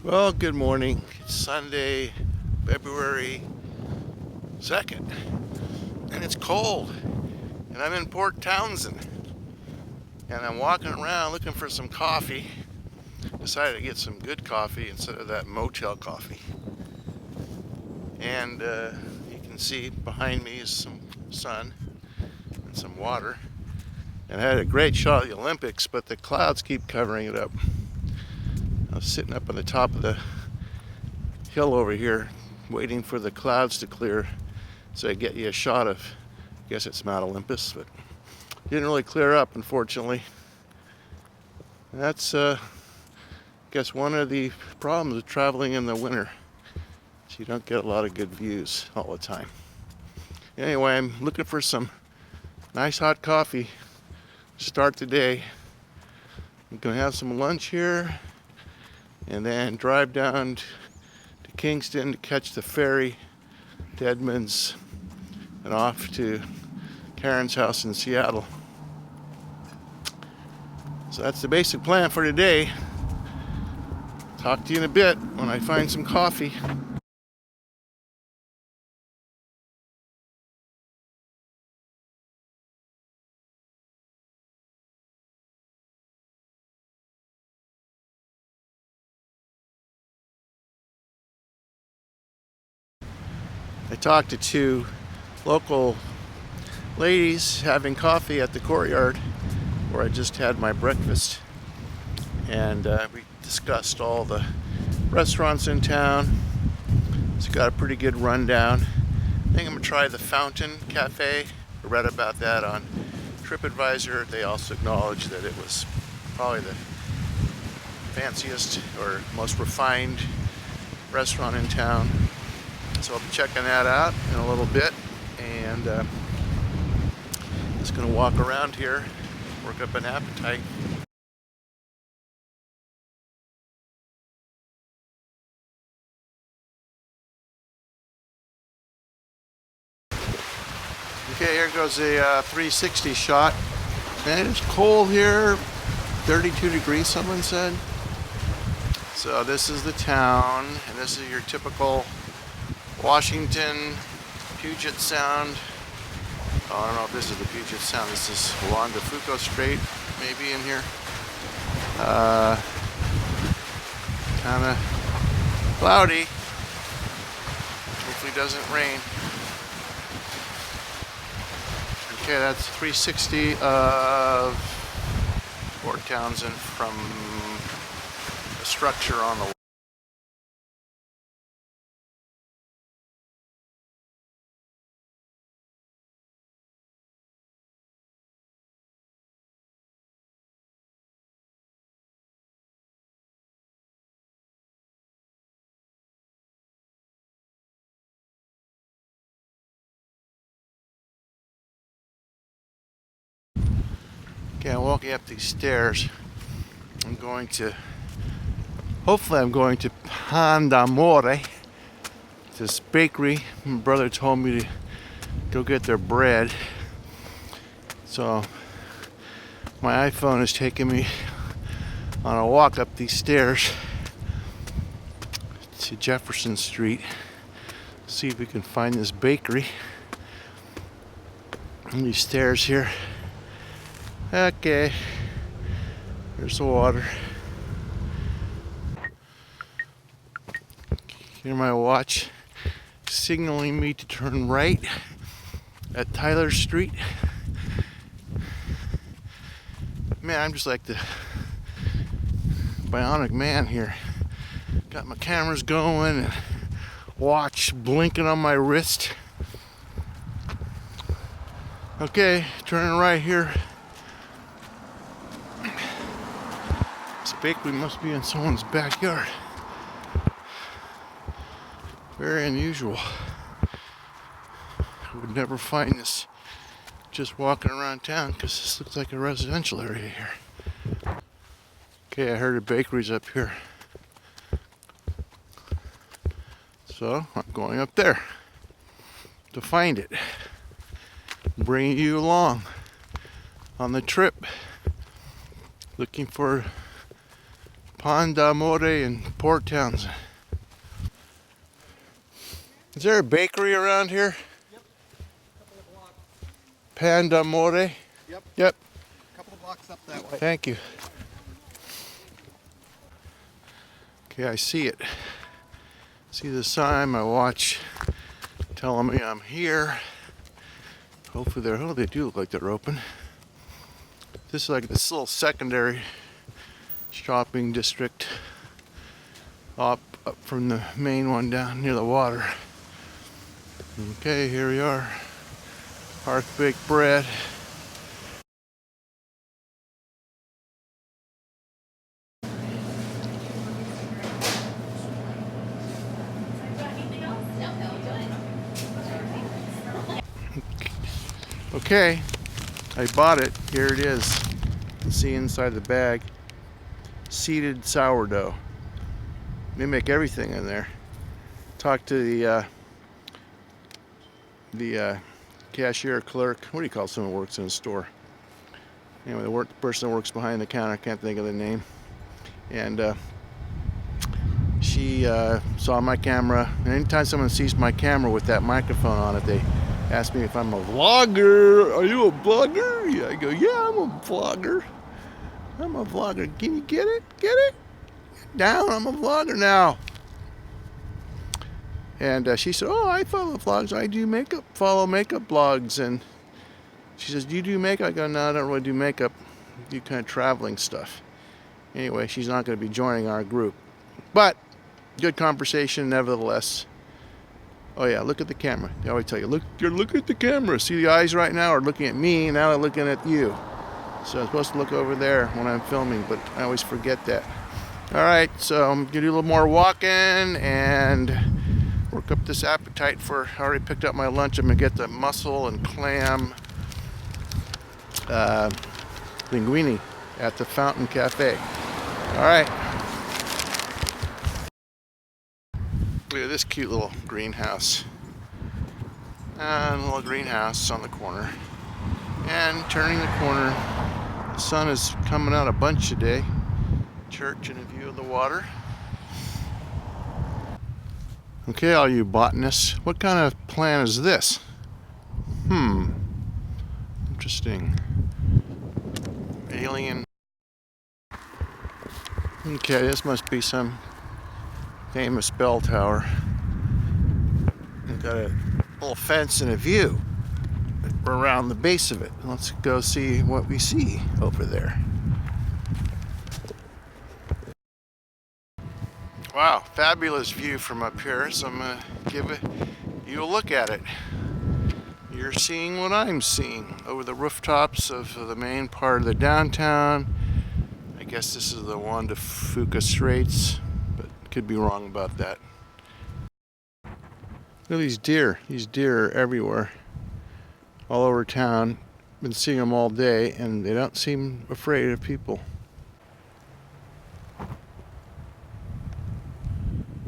Well, good morning. It's Sunday, February 2nd, and it's cold, and I'm in Port Townsend, and I'm walking around looking for some coffee. Decided to get some good coffee instead of that motel coffee. And you can see behind me is some sun and some water. And I had a great shot at the Olympics, but the clouds keep covering it up. I was sitting up on the top of the hill over here waiting for the clouds to clear so I get you a shot of, I guess it's Mount Olympus, but didn't really clear up, unfortunately. That's I guess one of the problems of traveling in the winter, so you don't get a lot of good views all the time. Anyway, I'm looking for some nice hot coffee to start the day. I'm gonna have some lunch here and then drive down to Kingston to catch the ferry to Edmonds and off to Karen's house in Seattle. So that's the basic plan for today. Talk to you in a bit when I find some coffee. I talked to two local ladies having coffee at the courtyard where I just had my breakfast, and we discussed all the restaurants in town. It's got a pretty good rundown. I think I'm gonna try the Fountain Cafe. I read about that on TripAdvisor. They also acknowledged that it was probably the fanciest or most refined restaurant in town. So I'll be checking that out in a little bit, and just gonna walk around here, work up an appetite. Okay, here goes a 360 shot. Man, it's cold here, 32 degrees someone said. So this is the town, and this is your typical Washington, Puget Sound. Oh, I don't know if this is the Puget Sound. This is along the Foucault Strait, maybe in here. Kind of cloudy. Hopefully it doesn't rain. Okay, that's 360 of Port Townsend from the structure on the Okay, I'm walking up these stairs. Hopefully I'm going to Pan d'Amore, this bakery. My brother told me to go get their bread. So my iPhone is taking me on a walk up these stairs to Jefferson Street. See if we can find this bakery. And these stairs here. Okay, there's the water. Hear my watch signaling me to turn right at Tyler Street. Man, I'm just like the bionic man here. Got my cameras going and watch blinking on my wrist. Okay, turning right here. This bakery must be in someone's backyard. Very unusual. I would never find this just walking around town because this looks like a residential area here. Okay, I heard a bakery's up here. So I'm going up there to find it. Bringing you along on the trip looking for Pond d'Amore in Port Townsend. Is there a bakery around here? Yep. Couple of blocks. Pan d'Amore? Yep. Yep. Couple of blocks up that way. Thank you. Okay, I see it. See the sign, my watch telling me I'm here. Hopefully they do look like they're open. This is like this little secondary shopping district up from the main one down near the water. Okay, here we are. Hearth baked bread. Okay, I bought it. Here it is. You can see inside the bag. Seeded sourdough. They make everything in there. Talked to the cashier clerk. What do you call someone who works in a store? Anyway, the person that works behind the counter. I can't think of the name. And she saw my camera. And anytime someone sees my camera with that microphone on it, they ask me if I'm a vlogger. Are you a vlogger? Yeah, I go, yeah, I'm a vlogger. I'm a vlogger. Can you get it? Get it? Down. I'm a vlogger now. And she said, oh, I follow vlogs. I do makeup. Follow makeup blogs. And she says, do you do makeup? I go, no, I don't really do makeup. I do kind of traveling stuff. Anyway, she's not going to be joining our group. But good conversation nevertheless. Oh yeah, look at the camera. They always tell you, look at the camera. See, the eyes right now are looking at me, now they're looking at you. So I'm supposed to look over there when I'm filming, but I always forget that. All right, so I'm gonna do a little more walking and work up this appetite for. I already picked up my lunch. I'm gonna get the mussel and clam linguine at the Fountain Cafe. All right. Look at this cute little greenhouse. And a little greenhouse on the corner. And turning the corner, the sun is coming out a bunch today. Church and a view of the water. Okay, all you botanists, what kind of plant is this? Interesting. Alien. Okay, this must be some famous bell tower. We've got a little fence and a view around the base of it. Let's go see what we see over there. Wow, fabulous view from up here, so I'm going to give you a look at it. You're seeing what I'm seeing over the rooftops of the main part of the downtown. I guess this is the Juan de Fuca Straits, but could be wrong about that. Look at these deer. These deer are everywhere, all over town. Been seeing them all day, and they don't seem afraid of people.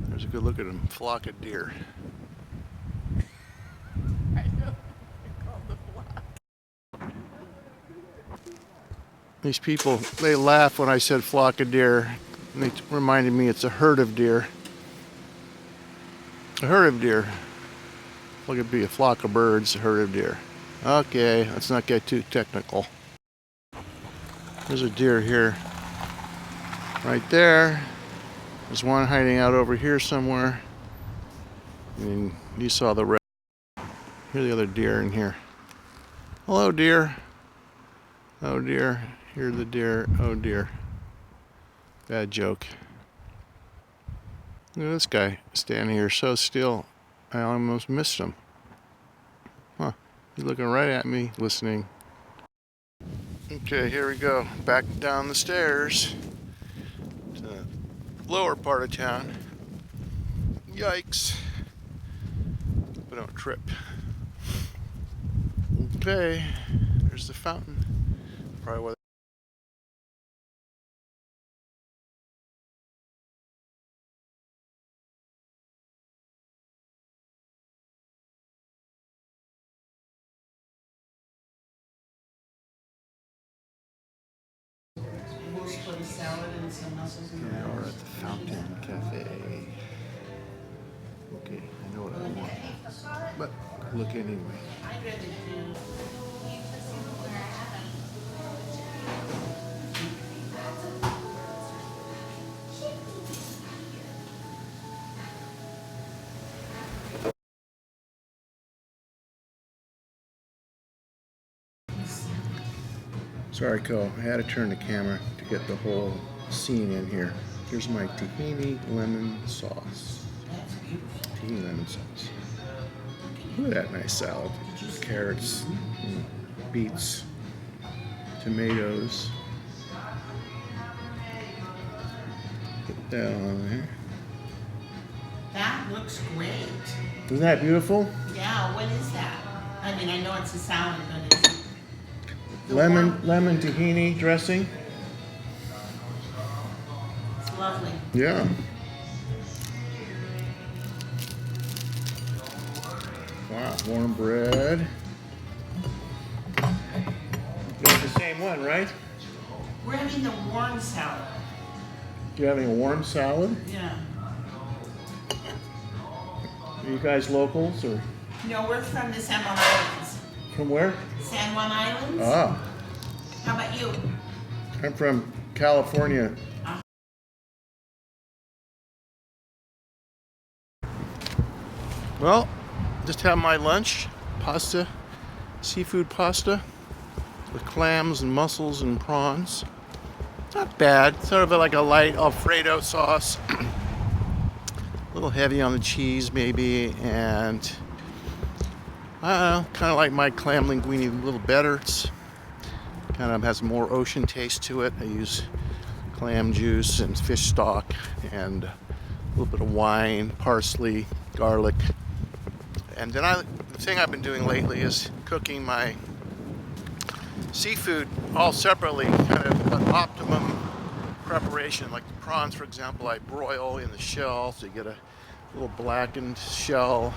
There's a good look at them. Flock of deer. These people, they laugh when I said flock of deer. And they reminded me it's a herd of deer. A herd of deer. Look, it'd be a flock of birds, a herd of deer. Okay, let's not get too technical. There's a deer here. Right there. There's one hiding out over here somewhere. And you saw the red. Here's the other deer in here. Hello, deer. Oh dear. Here's the deer. Oh dear. Bad joke. Look at this guy standing here so still. I almost missed him. Huh. He's looking right at me, listening. Okay, here we go. Back down the stairs to the lower part of town. Yikes. Hope I don't trip. Okay, there's the fountain. Probably what. choice salad and some mussels and Yeah, we're at peppers. the Fountain Cafe. Okay, I know what I want, but look anyway. I'd rather do. Sorry, Cole. I had to turn the camera to get the whole scene in here. Here's my tahini lemon sauce. That's beautiful. Tahini lemon sauce. Look at that nice salad. Carrots, beets, tomatoes. Put that on there. That looks great. Isn't that beautiful? Yeah, what is that? I mean, I know it's a salad, but it's the Lemon warm- tahini dressing. It's lovely. Yeah. Wow, warm bread. Got the same one, right? We're having the warm salad. You having a warm salad? Yeah. Are you guys locals or No, we're from the San Juan Islands. from where? San Juan Islands? Ah, How about you? I'm from California. Well, just had my lunch, pasta, seafood pasta with clams and mussels and prawns. Not bad, sort of like a light Alfredo sauce. A little heavy on the cheese maybe, and I don't know, kind of like my clam linguine a little better. It's kind of has more ocean taste to it. I use clam juice and fish stock and a little bit of wine, parsley, garlic. And then the thing I've been doing lately is cooking my seafood all separately, kind of an optimum preparation. Like the prawns, for example, I broil in the shell, so you get a little blackened shell,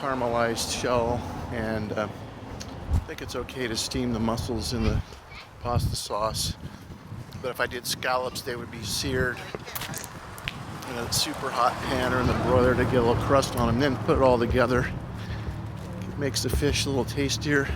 caramelized shell, and I think it's okay to steam the mussels in the pasta sauce. But if I did scallops, they would be seared in a super hot pan or in the broiler to get a little crust on them. Then put it all together. It makes the fish a little tastier.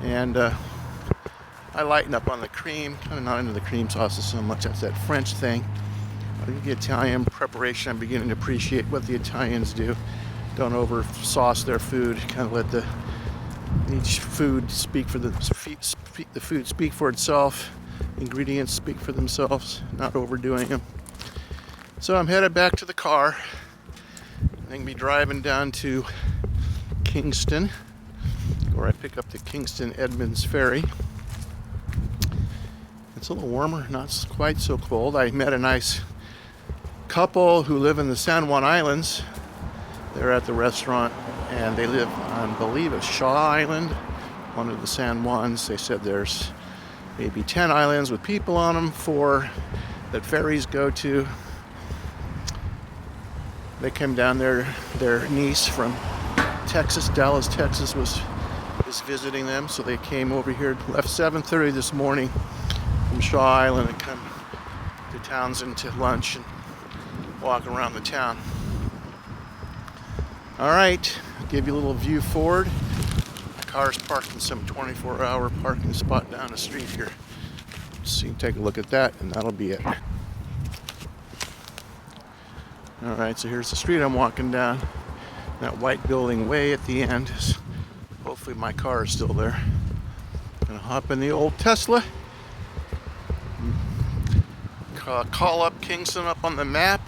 And I lighten up on the cream. Kind of not into the cream sauces so much. That's that French thing. I think the Italian preparation, I'm beginning to appreciate what the Italians do. Don't over sauce their food. Kind of let each food speak for the food speak for itself. Ingredients speak for themselves. Not overdoing them. So I'm headed back to the car. I'm going to be driving down to Kingston, where I pick up the Kingston Edmonds ferry. It's a little warmer, not quite so cold. I met a nice couple who live in the San Juan Islands. They're at the restaurant, and they live on, I believe, a Shaw Island, one of the San Juans. They said there's maybe 10 islands with people on them, 4 that ferries go to. They came down there, their niece from Texas, Dallas, Texas, is visiting them, so they came over here, left 7:30 this morning from Shaw Island and come to Townsend to lunch and walk around the town. All right, I'll give you a little view forward. My car's parked in some 24-hour parking spot down the street here. So you can take a look at that, and that'll be it. All right, so here's the street I'm walking down. That white building way at the end is, hopefully my car is still there. Gonna hop in the old Tesla. Call up Kingston up on the map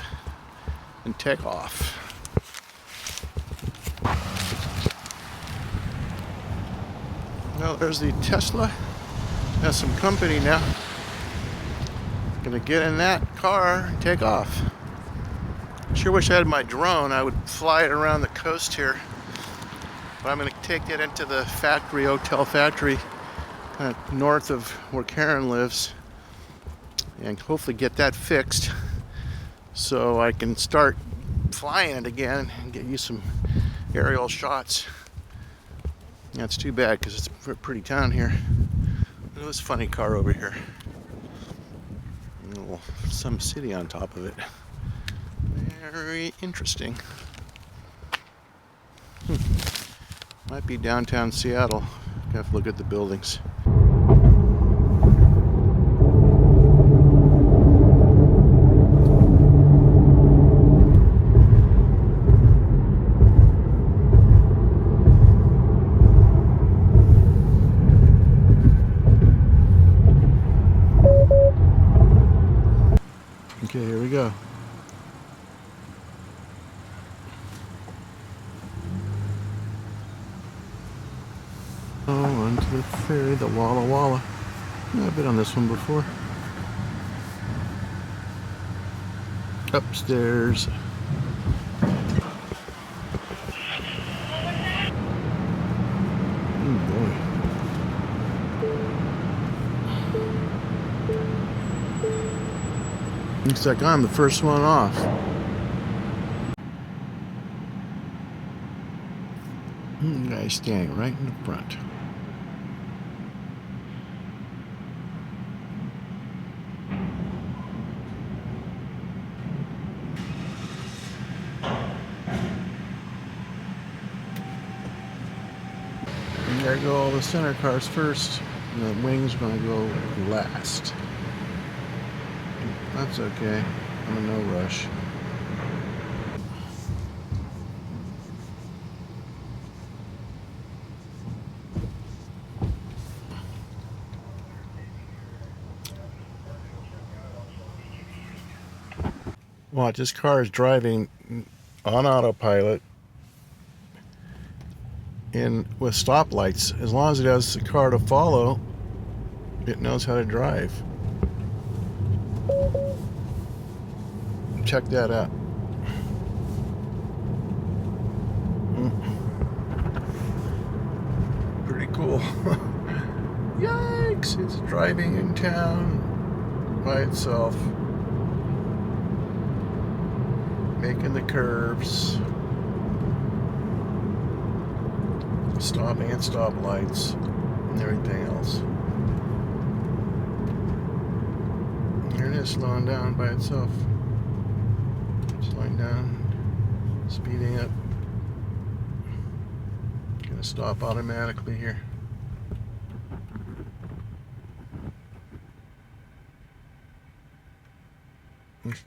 and take off. Well, there's the Tesla. Has some company now. Gonna get in that car and take off. Sure wish I had my drone. I would fly it around the coast here. But I'm going to take that into the factory, hotel factory, kind of north of where Karen lives, and hopefully get that fixed so I can start flying it again and get you some aerial shots. That's too bad because it's a pretty town here. Look at this funny car over here. Oh, some city on top of it. Very interesting. Might be downtown Seattle. Have to look at the buildings. Okay, here we go. Oh, onto the ferry, the Walla Walla. I've been on this one before. Upstairs. Oh boy. Looks like I'm the first one off. Guy standing right in the front. And there go all the center cars first, and the wings are going to go last. That's okay. I'm in no rush. Watch, this car is driving on autopilot and with stoplights. As long as it has the car to follow, it knows how to drive. Check that out. Pretty cool. Yikes! It's driving in town by itself, making the curves, stopping at stoplights, and everything else. Here it is, slowing down by itself. Slowing down, speeding up. Gonna stop automatically here.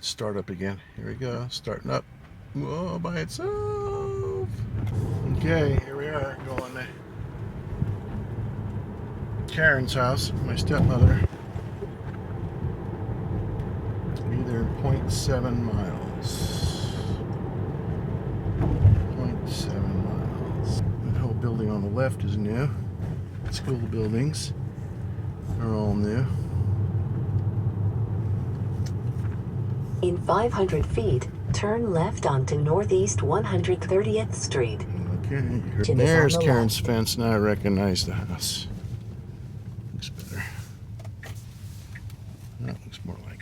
Start up again. Here we go. Starting up. Whoa, by itself. Okay, here we are going to Karen's house, my stepmother. Be there in 0.7 miles. 0.7 miles. The whole building on the left is new. School buildings are all new. In 500 feet, turn left onto Northeast 130th Street. Okay, there's Karen's fence. Now I recognize the house. Looks better. That looks more like